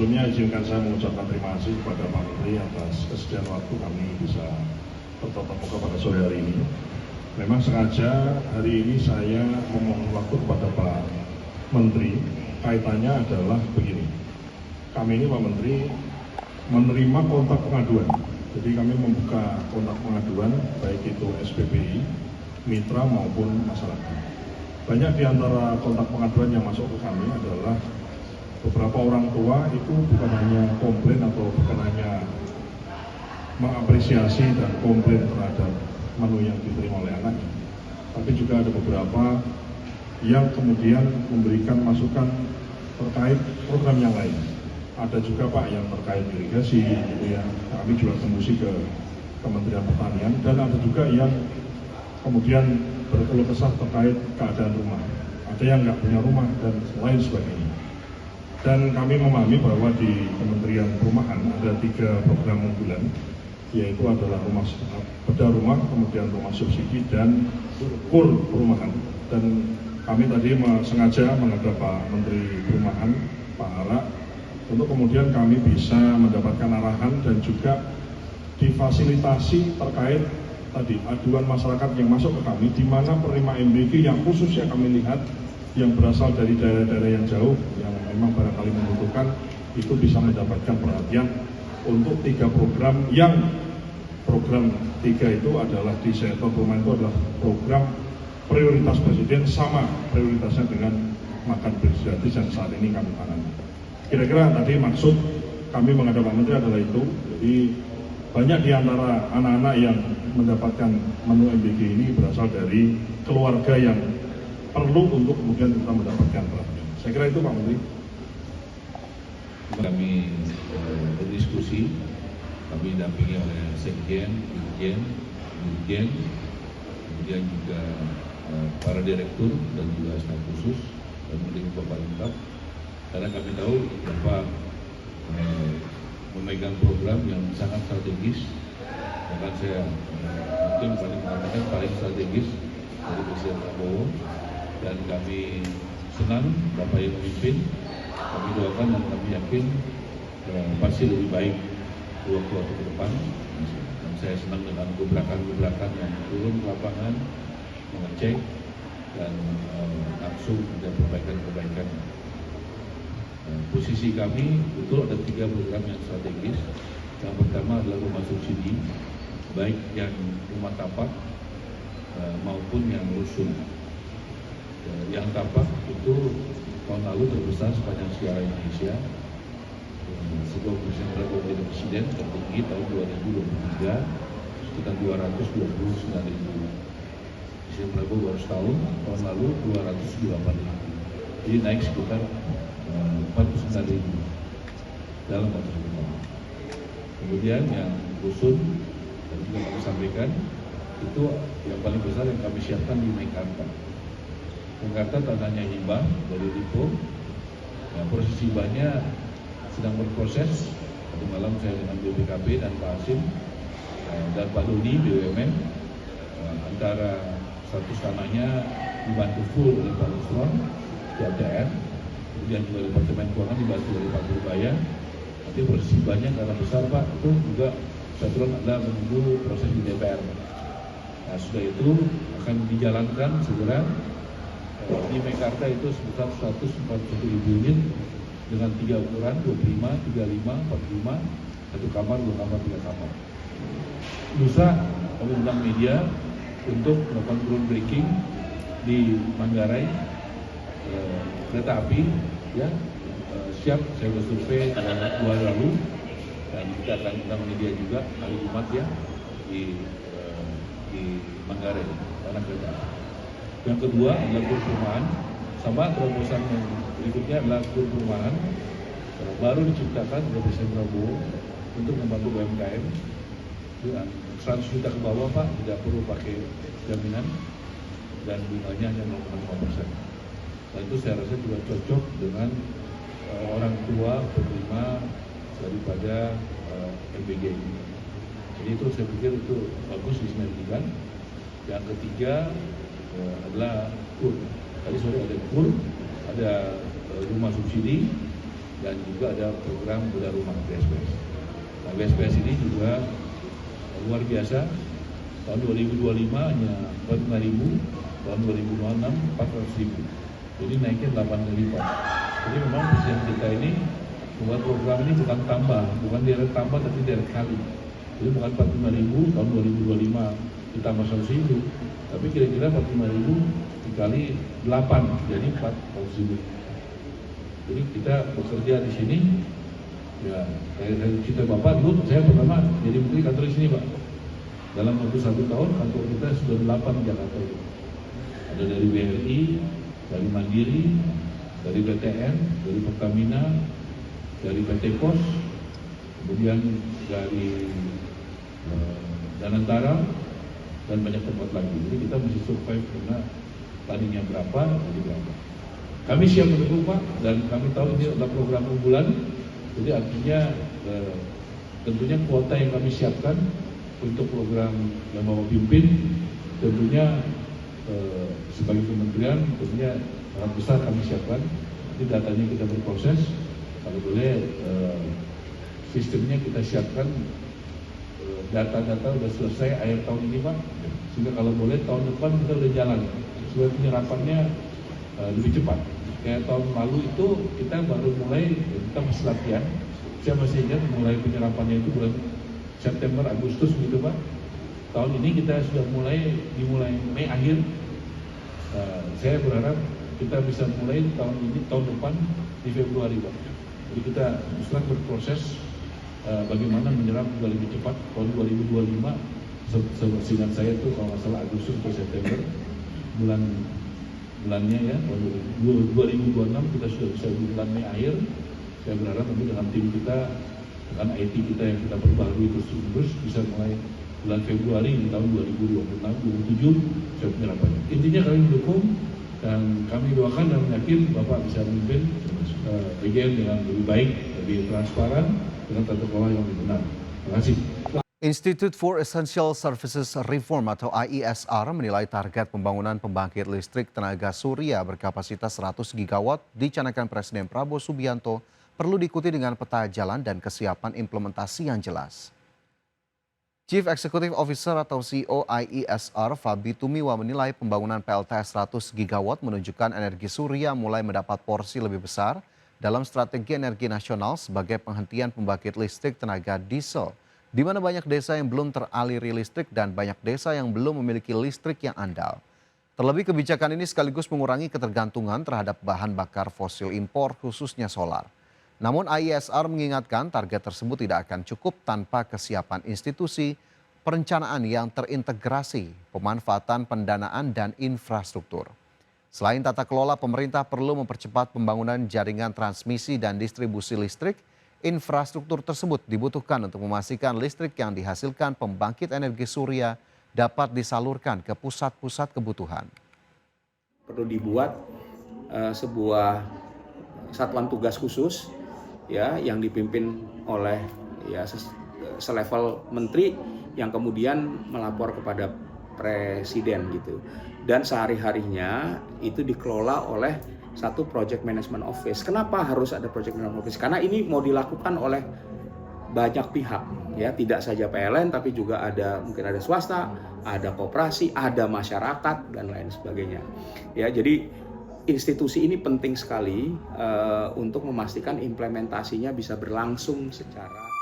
Sebelumnya izinkan saya mengucapkan terima kasih kepada Pak Menteri atas kesediaan waktu kami bisa bertatap muka pada sore hari ini. Memang sengaja hari ini saya memohon waktu kepada Pak Menteri. Kaitannya adalah begini. Kami ini Pak Menteri menerima kontak pengaduan. Jadi kami membuka kontak pengaduan baik itu SPPI, mitra maupun masyarakat. Banyak di antara kontak pengaduan yang masuk ke kami adalah beberapa orang tua itu bukan hanya komplain atau bukan hanya mengapresiasi dan komplain terhadap menu yang diterima oleh anaknya, tapi juga ada beberapa yang kemudian memberikan masukan terkait program yang lain. Ada juga Pak yang terkait irigasi, gitu ya. Kami juga tembusi ke Kementerian Pertanian, dan ada juga yang kemudian berkeluh kesah terkait keadaan rumah. Ada yang nggak punya rumah dan lain sebagainya. Dan kami memahami bahwa di Kementerian Perumahan ada 3 program unggulan, yaitu adalah rumah bedah rumah, kemudian rumah subsidi, dan kur perumahan. Dan kami tadi sengaja menghadap Pak Menteri Perumahan, Pak Ara, untuk kemudian kami bisa mendapatkan arahan dan juga difasilitasi terkait tadi aduan masyarakat yang masuk ke kami, di mana penerima MBG yang khususnya kami lihat yang berasal dari daerah-daerah yang jauh, yang memang barangkali membutuhkan, itu bisa mendapatkan perhatian untuk 3 program yang program 3 itu adalah di sektor perumahan, itu adalah program prioritas Presiden, sama prioritasnya dengan makan gratis yang saat ini kami tangani. Kira-kira tadi maksud kami menghadap Pak Menteri adalah itu. Jadi banyak di antara anak-anak yang mendapatkan menu MBG ini berasal dari keluarga yang perlu untuk kemudian kita mendapatkan perhatian. Saya kira itu Pak Menteri. Kami berdiskusi, kami didampingi oleh Sekjen, Dirjen, kemudian juga para direktur dan juga staf khusus dan menteri Bapak lengkap. Karena kami tahu Bapak memegang program yang sangat strategis, bahkan saya mungkin paling mengatakan paling strategis dari Presiden Prabowo. Dan kami senang Bapak yang memimpin, kami doakan dan kami yakin pasti lebih baik waktu ke depan. Dan saya senang dengan gebrakan-gebrakan yang turun ke lapangan, mengecek dan langsung ada perbaikan-perbaikan. Posisi kami betul ada 3 program yang strategis. Yang pertama adalah rumah subsidi, baik yang rumah tapak maupun yang rusun. Yang tapak itu tahun lalu terbesar sepanjang sejarah Indonesia. Sebuah presiden tertinggi tahun 2023 sekitar 229.000. Presiden Prabowo baru setahun, tahun lalu 278.000. Jadi naik sekitar 49.000 dalam 1 tahun. Kemudian yang rusun, tadi juga kami sampaikan, itu yang paling besar yang kami siapkan di Mekarta. Mekarta tanahnya hibah dari Lipo. Nah, proses hibahnya sedang berproses. Tadi malam saya dengan BPKB dan Pak Hasim dan Pak Doni BUMN, antara status tanahnya dibantu full oleh Pak Nusron di ATR, kemudian juga Departemen Keuangan dibantu oleh Pak Purbaya. Nanti proses hibahnya karena besar Pak, itu juga Satron adalah menunggu proses di DPR. Nah, sudah itu akan dijalankan segera. Di Mekarta itu sebesar 141.000 unit dengan 3 ukuran, 25, 35, 45, 1 kamar, 2 kamar, 3 kamar. Lusa kami undang media untuk melakukan groundbreaking di Manggarai, kereta api, ya siap. Saya bersurvei 2 hari lalu, dan kita akan undang media juga hari Jumat ya di Manggarai, karena kereta api. Yang kedua adalah kur perumahan, sama terobosan yang berikutnya adalah kur perumahan baru diciptakan oleh Presiden Prabowo untuk membantu UMKM. 100 juta ke bawah Pak, tidak perlu pakai jaminan dan bunganya hanya 0,5%. Nah, itu saya rasa juga cocok dengan orang tua penerima daripada MBG ini. Jadi itu saya pikir itu bagus disinergikan. Yang ketiga adalah kur. Tadi sore ada kur, ada rumah subsidi, dan juga ada program bedah rumah BSPS. Nah, BSPS ini juga luar biasa. Tahun 2025 hanya 45.000, tahun 2026 400.000. Jadi naiknya 8 kali lipat. Jadi memang presiden kita ini membuat program ini bukan tambah tapi direct kali. Jadi bukan 45.000 tahun 2025 ditambah 100.000, tapi kira-kira 45.000 dikali 8 jadi 400.000. Jadi kita bekerja di sini, ya dari cita Bapak dulu saya pertama jadi menteri kantor di sini Pak. Dalam waktu 1 tahun kantor kita sudah 8 di Jakarta itu. Ada dari BRI, dari Mandiri, dari BTN, dari Pertamina, dari PT Pos, kemudian dari Danantara, dan banyak tempat lagi. Jadi kita mesti survive karena tadinya berapa, jadi berapa. Kami siap mendukung Pak, dan kami tahu ini adalah program unggulan. Jadi artinya tentunya kuota yang kami siapkan untuk program yang Bapak pimpin, tentunya sebagai kementerian tentunya sangat besar kami siapkan. Nanti datanya kita berproses, kalau boleh sistemnya kita siapkan, data-data sudah selesai akhir tahun ini Pak, sehingga kalau boleh tahun depan kita udah jalan supaya penyerapannya lebih cepat. Kayak tahun lalu itu kita baru mulai, kita masih latihan. Saya masih ingat mulai penyerapannya itu bulan September, Agustus gitu Pak. Tahun ini kita sudah dimulai Mei akhir. Saya berharap kita bisa mulai tahun ini, tahun depan di Februari Pak. Jadi kita sedang berproses bagaimana menyerap lebih cepat. Tahun 2025, seingat saya itu kalau nggak salah Agustus atau September, bulannya ya. Tahun 2026 kita sudah bisa di bulan Mei akhir. Saya berharap nanti dengan tim kita, dengan IT kita yang kita perbaharui terus bisa mulai bulan Februari di tahun 2026-2027 saya penyerapannya. Intinya kami mendukung dan kami doakan dan yakin Bapak bisa memimpin PGN dengan lebih baik, lebih transparan, dengan tata kelola yang lebih benar. Terima kasih. Institute for Essential Services Reform atau IESR menilai target pembangunan pembangkit listrik tenaga surya berkapasitas 100 gigawatt dicanangkan Presiden Prabowo Subianto perlu diikuti dengan peta jalan dan kesiapan implementasi yang jelas. Chief Executive Officer atau CEO IESR Fabi Tumiwa menilai pembangunan PLTS 100 gigawatt menunjukkan energi surya mulai mendapat porsi lebih besar dalam strategi energi nasional sebagai penghentian pembangkit listrik tenaga diesel, di mana banyak desa yang belum teraliri listrik dan banyak desa yang belum memiliki listrik yang andal. Terlebih kebijakan ini sekaligus mengurangi ketergantungan terhadap bahan bakar fosil impor khususnya solar. Namun IESR mengingatkan target tersebut tidak akan cukup tanpa kesiapan institusi, perencanaan yang terintegrasi, pemanfaatan pendanaan dan infrastruktur. Selain tata kelola, pemerintah perlu mempercepat pembangunan jaringan transmisi dan distribusi listrik. Infrastruktur tersebut dibutuhkan untuk memastikan listrik yang dihasilkan pembangkit energi surya dapat disalurkan ke pusat-pusat kebutuhan. Perlu dibuat sebuah satuan tugas khusus ya yang dipimpin oleh ya selevel menteri yang kemudian melapor kepada presiden gitu. Dan sehari-harinya itu dikelola oleh satu project management office. Kenapa harus ada project management office? Karena ini mau dilakukan oleh banyak pihak ya, tidak saja PLN tapi juga mungkin ada swasta, ada koperasi, ada masyarakat dan lain sebagainya. Ya, jadi institusi ini penting sekali untuk memastikan implementasinya bisa berlangsung secara